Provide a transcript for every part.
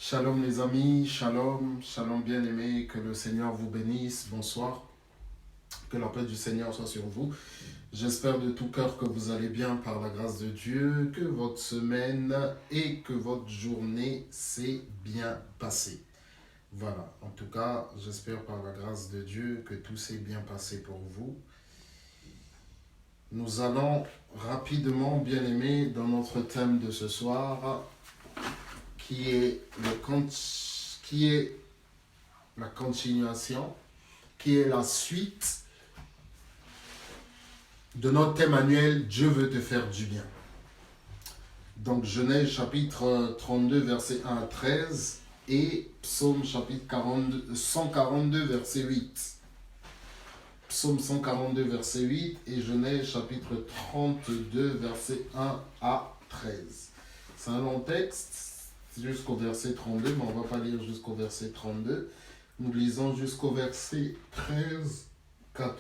Shalom les amis, shalom, shalom bien-aimés, que le Seigneur vous bénisse, bonsoir, que la paix du Seigneur soit sur vous. J'espère de tout cœur que vous allez bien par la grâce de Dieu, que votre semaine et que votre journée s'est bien passée. Voilà, en tout cas, j'espère par la grâce de Dieu que tout s'est bien passé pour vous. Nous allons rapidement, bien-aimés, dans notre thème de ce soir, qui est la continuation, qui est la suite de notre thème annuel Dieu veut te faire du bien. Donc Genèse chapitre 32 verset 1 à 13 et Psaume chapitre 142 verset 8. Psaume 142 verset 8 et Genèse chapitre 32 verset 1 à 13. C'est un long texte jusqu'au verset 32, mais on ne va pas lire jusqu'au verset 32. Nous lisons jusqu'au verset 13-14.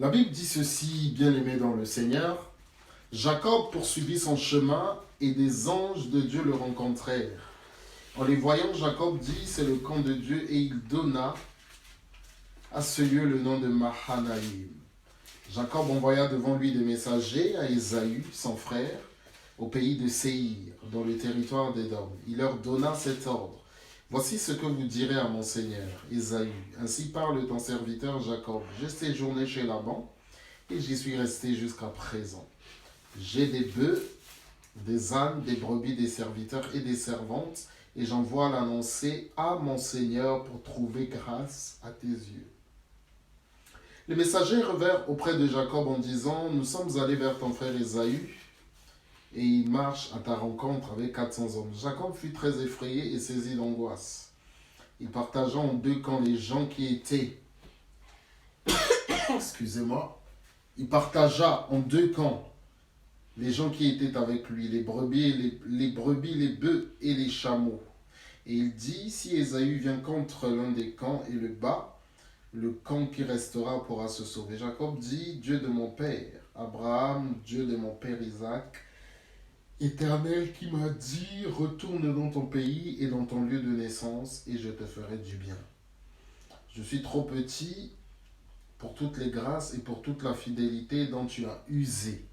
La Bible dit ceci, bien-aimé dans le Seigneur. Jacob poursuivit son chemin et des anges de Dieu le rencontrèrent. En les voyant, Jacob dit, c'est le camp de Dieu, et il donna à ce lieu le nom de Mahanaïm. Jacob envoya devant lui des messagers à Ésaü, son frère, au pays de Séhir, dans le territoire d'Édom. Il leur donna cet ordre. Voici ce que vous direz à mon seigneur, Ésaü. Ainsi parle ton serviteur Jacob. J'ai séjourné chez Laban, et j'y suis resté jusqu'à présent. J'ai des bœufs, des ânes, des brebis, des serviteurs et des servantes, et j'envoie l'annoncer à mon Seigneur pour trouver grâce à tes yeux. Les messagers revinrent auprès de Jacob en disant, nous sommes allés vers ton frère Ésaü, et il marche à ta rencontre avec 400 hommes. Jacob fut très effrayé et saisi d'angoisse. Il partagea en deux camps les gens qui étaient... Il partagea en deux camps les gens qui étaient avec lui, les brebis, les bœufs et les chameaux. Et il dit, si Ésaü vient contre l'un des camps et le bat, le camp qui restera pourra se sauver. Jacob dit, Dieu de mon père, Abraham, Dieu de mon père Isaac, Éternel qui m'a dit, retourne dans ton pays et dans ton lieu de naissance, et je te ferai du bien. Je suis trop petit pour toutes les grâces et pour toute la fidélité dont tu as usé.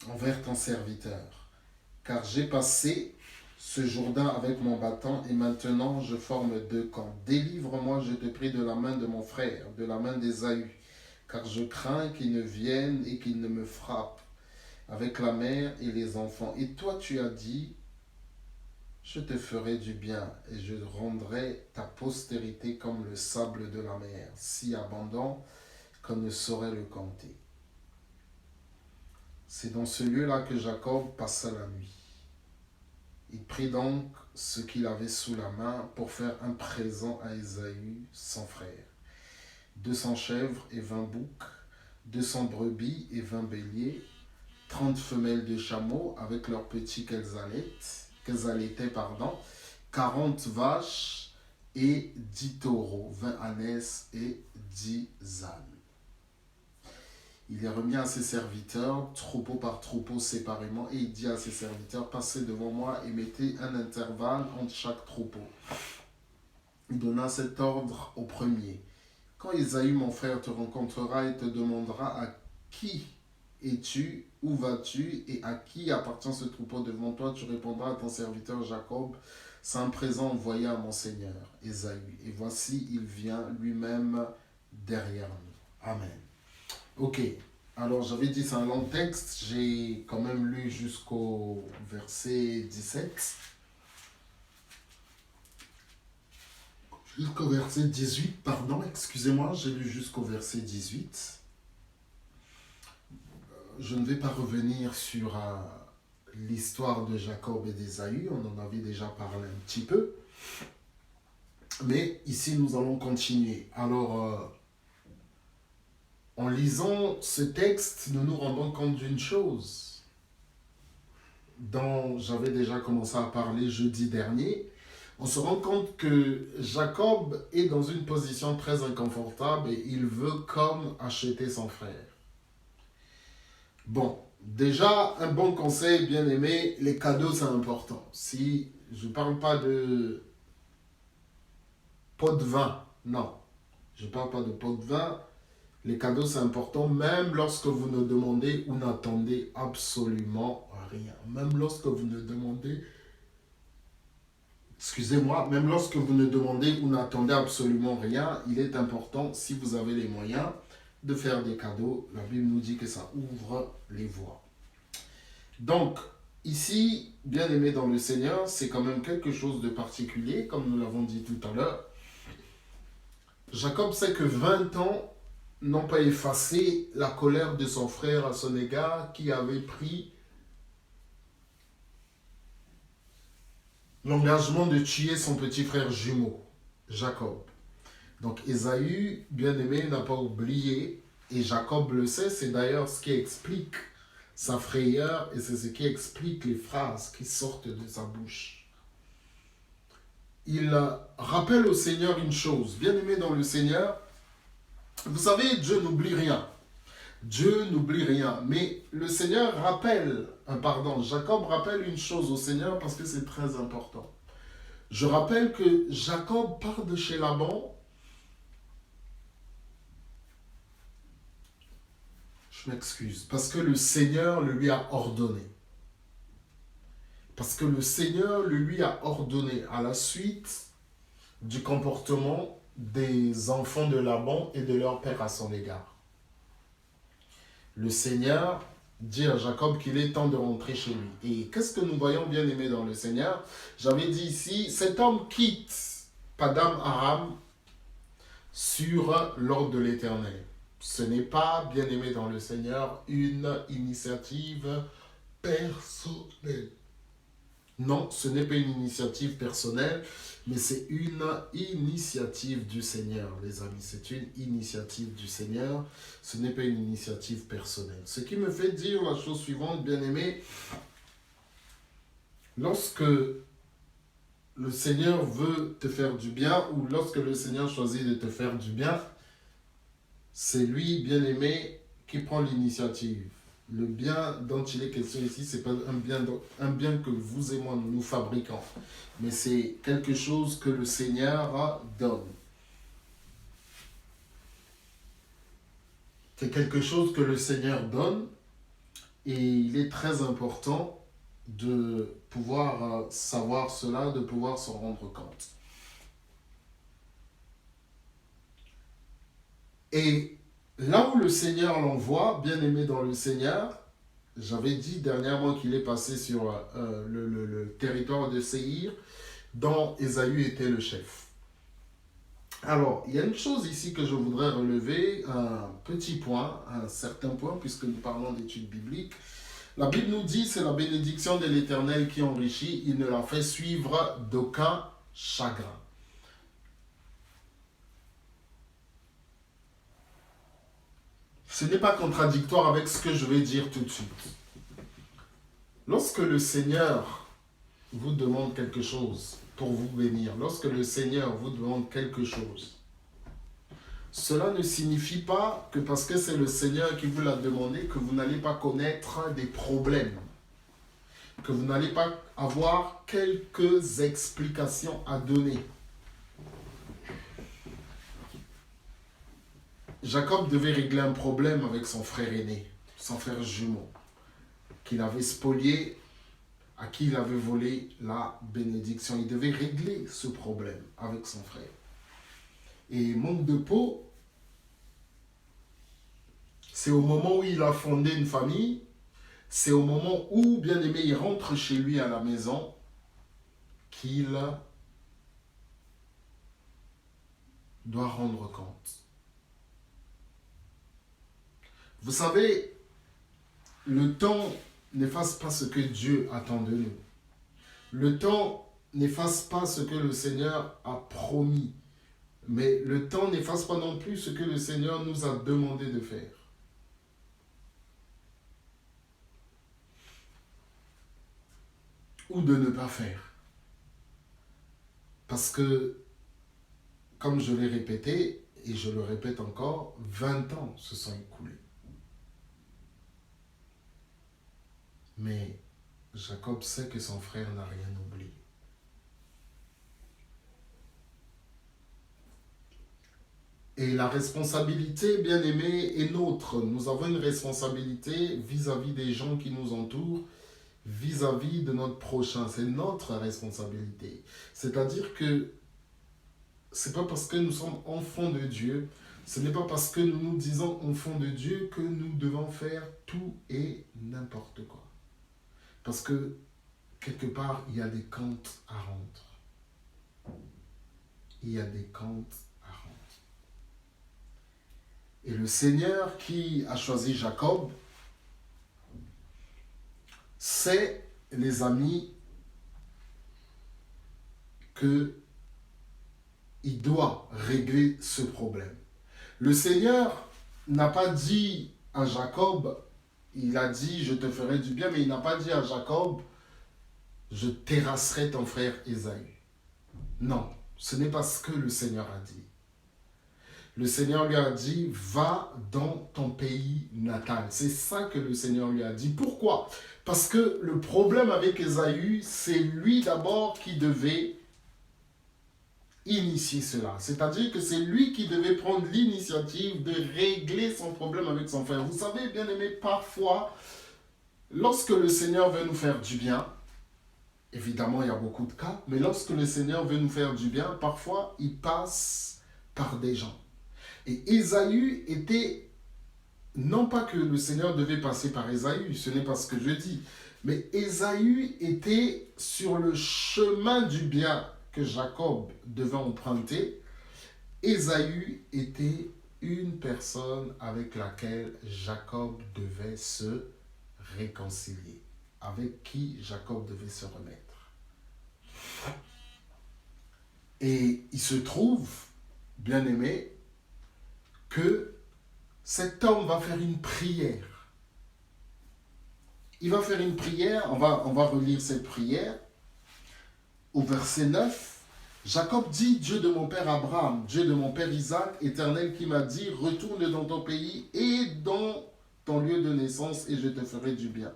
Envers ton serviteur, car j'ai passé ce Jourdain avec mon bâton et maintenant je forme deux camps. Délivre-moi, je te prie, de la main de mon frère, de la main d'Ésaü, car je crains qu'il ne vienne et qu'il ne me frappe avec la mère et les enfants. Et toi tu as dit, je te ferai du bien et je rendrai ta postérité comme le sable de la mer, si abondant qu'on ne saurait le compter. C'est dans ce lieu-là que Jacob passa la nuit. Il prit donc ce qu'il avait sous la main pour faire un présent à Ésaü, son frère. 200 chèvres et 20 boucs, 200 brebis et 20 béliers, 30 femelles de chameaux avec leurs petits qu'elles allaitaient, 40 vaches et 10 taureaux, 20 ânesses et 10 ânes. Il est remis à ses serviteurs, troupeau par troupeau séparément, et il dit à ses serviteurs, passez devant moi et mettez un intervalle entre chaque troupeau. Il donna cet ordre au premier. Quand Ésaü, mon frère, te rencontrera et te demandera à qui es-tu, où vas-tu et à qui appartient ce troupeau devant toi, tu répondras à ton serviteur Jacob, c'est un présent envoyé à mon Seigneur, Ésaü. Et voici, il vient lui-même derrière nous. Amen. Ok, alors j'avais dit c'est un long texte, j'ai quand même lu jusqu'au verset 17. Jusqu'au verset 18, pardon, excusez-moi, j'ai lu jusqu'au verset 18. Je ne vais pas revenir sur l'histoire de Jacob et d'Ésaü, on en avait déjà parlé un petit peu. Mais ici, nous allons continuer. Alors, en lisant ce texte, nous nous rendons compte d'une chose dont j'avais déjà commencé à parler jeudi dernier. on se rend compte que Jacob est dans une position très inconfortable et il veut comme acheter son frère. Bon, déjà, un bon conseil, bien aimé, les cadeaux, c'est important. Si je ne parle pas de pot de vin, non. Je ne parle pas de pot de vin. Les cadeaux, c'est important, même lorsque vous ne demandez ou n'attendez absolument rien. Même lorsque vous ne demandez, excusez-moi, même lorsque vous ne demandez ou n'attendez absolument rien, il est important, si vous avez les moyens, de faire des cadeaux. La Bible nous dit que ça ouvre les voies. Donc, ici, bien aimé dans le Seigneur, c'est quand même quelque chose de particulier, comme nous l'avons dit tout à l'heure. Jacob sait que 20 ans n'ont pas effacé la colère de son frère à son égard qui avait pris l'engagement de tuer son petit frère jumeau, Jacob. Donc Ésaü, bien aimé, n'a pas oublié, et Jacob le sait, c'est d'ailleurs ce qui explique sa frayeur et c'est ce qui explique les phrases qui sortent de sa bouche. Il rappelle au Seigneur une chose, bien aimé dans le Seigneur, vous savez, Dieu n'oublie rien. Dieu n'oublie rien. Mais le Seigneur rappelle, Jacob rappelle une chose au Seigneur parce que c'est très important. Je rappelle que Jacob part de chez Laban. Je m'excuse. Parce que le Seigneur le lui a ordonné. Parce que le Seigneur le lui a ordonné à la suite du comportement des enfants de Laban et de leur père à son égard. Le Seigneur dit à Jacob qu'il est temps de rentrer chez lui. Et qu'est-ce que nous voyons, bien aimé dans le Seigneur? J'avais dit ici, cet homme quitte Padam Aram sur l'ordre de l'Éternel. Ce n'est pas, bien aimé dans le Seigneur, une initiative personnelle. Non, ce n'est pas une initiative personnelle, mais c'est une initiative du Seigneur, les amis. C'est une initiative du Seigneur, ce n'est pas une initiative personnelle. Ce qui me fait dire la chose suivante, bien aimé, lorsque le Seigneur veut te faire du bien, ou lorsque le Seigneur choisit de te faire du bien, c'est lui, bien aimé, qui prend l'initiative. Le bien dont il est question ici, ce n'est pas un bien que vous et moi nous fabriquons, mais c'est quelque chose que le Seigneur donne. C'est quelque chose que le Seigneur donne et il est très important de pouvoir savoir cela, de pouvoir s'en rendre compte. Et là où le Seigneur l'envoie, bien aimé dans le Seigneur, j'avais dit dernièrement qu'il est passé sur le territoire de Séhir, dont Ésaü était le chef. Alors, il y a une chose ici que je voudrais relever, un petit point, un certain point, puisque nous parlons d'études bibliques. La Bible nous dit, c'est la bénédiction de l'Éternel qui enrichit, il ne la fait suivre d'aucun chagrin. Ce n'est pas contradictoire avec ce que je vais dire tout de suite. Lorsque le Seigneur vous demande quelque chose pour vous bénir, lorsque le Seigneur vous demande quelque chose, cela ne signifie pas que parce que c'est le Seigneur qui vous l'a demandé, que vous n'allez pas connaître des problèmes, que vous n'allez pas avoir quelques explications à donner. Jacob devait régler un problème avec son frère aîné, son frère jumeau, qu'il avait spolié, à qui il avait volé la bénédiction. Il devait régler ce problème avec son frère. Et manque de peau, c'est au moment où il a fondé une famille, c'est au moment où, bien aimé, il rentre chez lui à la maison, qu'il doit rendre compte. Vous savez, le temps n'efface pas ce que Dieu attend de nous. Le temps n'efface pas ce que le Seigneur a promis. Mais le temps n'efface pas non plus ce que le Seigneur nous a demandé de faire. Ou de ne pas faire. Parce que, comme je l'ai répété, et je le répète encore, 20 ans se sont écoulés. Mais Jacob sait que son frère n'a rien oublié. Et la responsabilité, bien aimé, est nôtre. Nous avons une responsabilité vis-à-vis des gens qui nous entourent, vis-à-vis de notre prochain. C'est notre responsabilité. C'est-à-dire que ce n'est pas parce que nous sommes enfants de Dieu, ce n'est pas parce que nous nous disons enfants de Dieu que nous devons faire tout et n'importe quoi. Parce que quelque part, il y a des comptes à rendre. Il y a des comptes à rendre. Et le Seigneur qui a choisi Jacob, sait, les amis, qu'il doit régler ce problème. Le Seigneur n'a pas dit à Jacob, il a dit je te ferai du bien, mais il n'a pas dit à Jacob, je terrasserai ton frère Ésaü. Non, ce n'est pas ce que le Seigneur a dit. Le Seigneur lui a dit, va dans ton pays natal. C'est ça que le Seigneur lui a dit. Pourquoi? Parce que le problème avec Ésaü, c'est lui d'abord qui devait initier cela. C'est-à-dire que c'est lui qui devait prendre l'initiative de régler son problème avec son frère. Vous savez, bien aimé, parfois, lorsque le Seigneur veut nous faire du bien, évidemment, il y a beaucoup de cas, mais lorsque le Seigneur veut nous faire du bien, parfois, il passe par des gens. Et Ésaü était, non pas que le Seigneur devait passer par Ésaü, ce n'est pas ce que je dis, mais Ésaü était sur le chemin du bien que Jacob devait emprunter. Ésaü était une personne avec laquelle Jacob devait se réconcilier, avec qui Jacob devait se remettre. Et il se trouve, bien aimé, que cet homme va faire une prière. Il va faire une prière, on va relire cette prière. Au verset 9, Jacob dit, Dieu de mon père Abraham, Dieu de mon père Isaac, Éternel qui m'a dit, retourne dans ton pays et dans ton lieu de naissance et je te ferai du bien.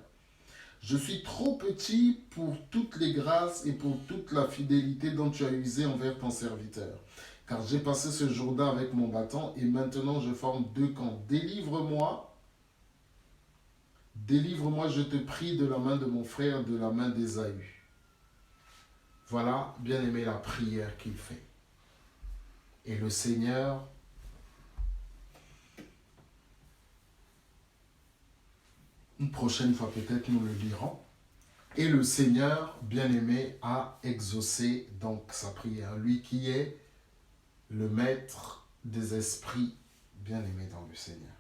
Je suis trop petit pour toutes les grâces et pour toute la fidélité dont tu as usé envers ton serviteur. Car j'ai passé ce Jourdain avec mon bâton et maintenant je forme 2 camps. Délivre-moi, je te prie, de la main de mon frère, de la main d'Ésaü. Voilà, bien aimé, la prière qu'il fait. Et le Seigneur une prochaine fois peut-être nous le lirons. Et le Seigneur, bien aimé, a exaucé donc sa prière. Lui qui est le maître des esprits bien-aimés dans le Seigneur.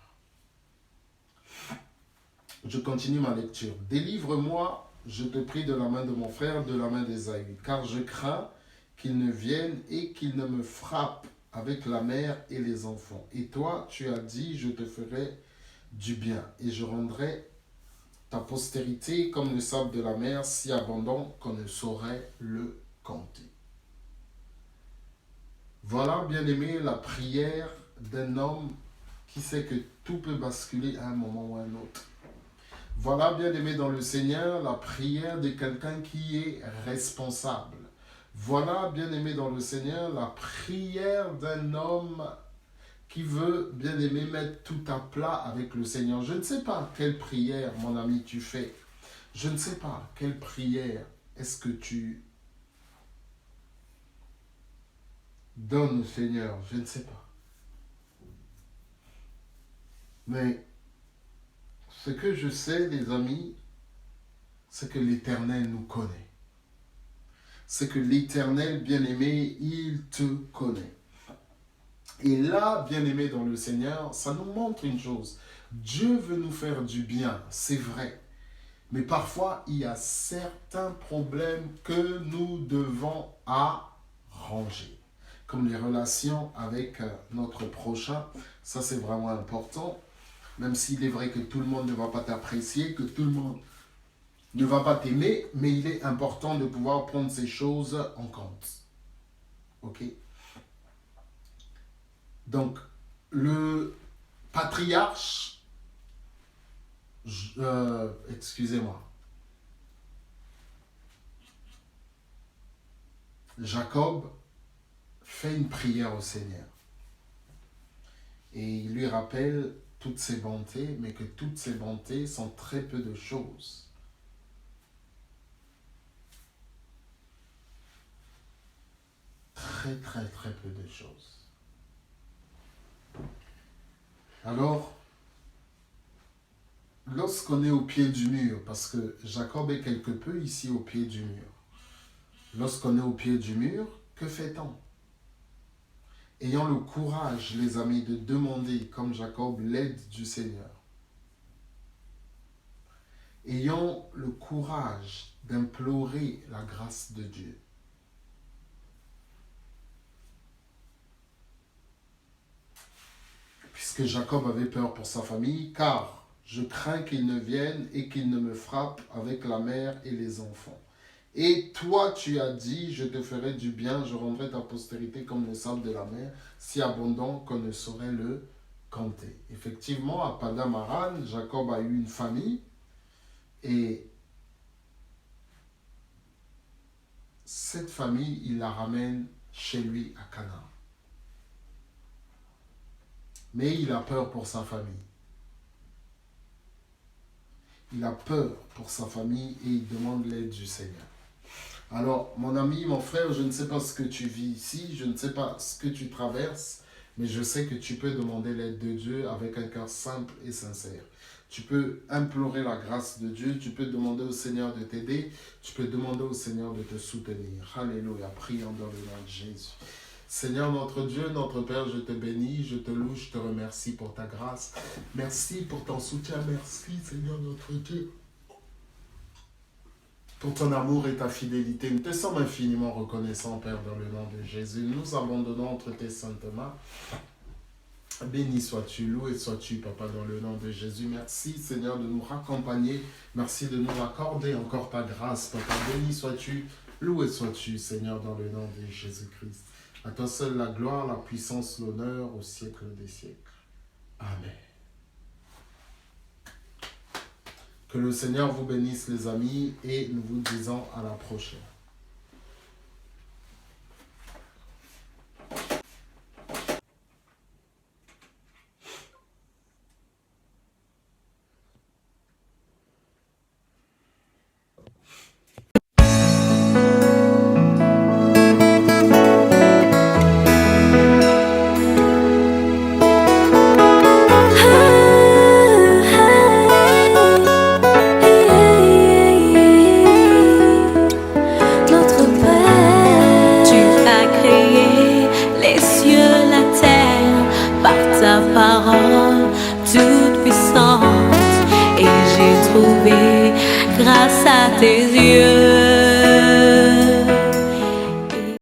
Je continue ma lecture. Délivre-moi, je te prie, de la main de mon frère, de la main d'Ésaü, car je crains qu'il ne vienne et qu'il ne me frappe avec la mère et les enfants. Et toi, tu as dit, je te ferai du bien, et je rendrai ta postérité comme le sable de la mer, si abondant qu'on ne saurait le compter. Voilà, bien aimé, la prière d'un homme qui sait que tout peut basculer à un moment ou à un autre. Voilà, bien aimé dans le Seigneur, la prière de quelqu'un qui est responsable. Voilà, bien aimé dans le Seigneur, la prière d'un homme qui veut, bien aimé, mettre tout à plat avec le Seigneur. Je ne sais pas quelle prière, mon ami, tu fais. Je ne sais pas quelle prière est-ce que tu donnes au Seigneur. Je ne sais pas. Mais ce que je sais, les amis, c'est que l'Éternel nous connaît. C'est que l'Éternel, bien-aimé, il te connaît. Et là, bien-aimé dans le Seigneur, ça nous montre une chose. Dieu veut nous faire du bien, c'est vrai. Mais parfois, il y a certains problèmes que nous devons arranger. Comme les relations avec notre prochain, ça c'est vraiment important. Même s'il est vrai que tout le monde ne va pas t'apprécier, que tout le monde ne va pas t'aimer, mais il est important de pouvoir prendre ces choses en compte. Ok? Donc, le patriarche, excusez-moi, Jacob fait une prière au Seigneur. Et il lui rappelle toutes ses bontés, mais que toutes ces bontés sont très peu de choses. Très, très, très peu de choses. Alors, lorsqu'on est au pied du mur, parce que Jacob est quelque peu ici au pied du mur, lorsqu'on est au pied du mur, que fait-on? Ayant le courage, les amis, de demander, comme Jacob, l'aide du Seigneur. Ayons le courage d'implorer la grâce de Dieu. Puisque Jacob avait peur pour sa famille, car je crains qu'il ne vienne et qu'il ne me frappe avec la mère et les enfants. Et toi, tu as dit, je te ferai du bien, je rendrai ta postérité comme le sable de la mer, si abondant qu'on ne saurait le compter. Effectivement, à Padam Aram, Jacob a eu une famille et cette famille, il la ramène chez lui à Canaan. Mais il a peur pour sa famille. Il a peur pour sa famille et il demande l'aide du Seigneur. Alors, mon ami, mon frère, je ne sais pas ce que tu vis ici, je ne sais pas ce que tu traverses, mais je sais que tu peux demander l'aide de Dieu avec un cœur simple et sincère. Tu peux implorer la grâce de Dieu, tu peux demander au Seigneur de t'aider, tu peux demander au Seigneur de te soutenir. Alléluia, prions dans le nom de Jésus. Seigneur notre Dieu, notre Père, je te bénis, je te loue, je te remercie pour ta grâce. Merci pour ton soutien, merci Seigneur notre Dieu. Pour ton amour et ta fidélité, nous te sommes infiniment reconnaissants, Père, dans le nom de Jésus. Nous abandonnons entre tes saintes mains. Béni sois-tu, loué sois-tu, Papa, dans le nom de Jésus. Merci, Seigneur, de nous raccompagner. Merci de nous accorder encore ta grâce, Papa. Béni sois-tu, loué sois-tu, Seigneur, dans le nom de Jésus-Christ. À toi seul la gloire, la puissance, l'honneur au siècle des siècles. Amen. Que le Seigneur vous bénisse, les amis, et nous vous disons à la prochaine. Grâce à tes yeux.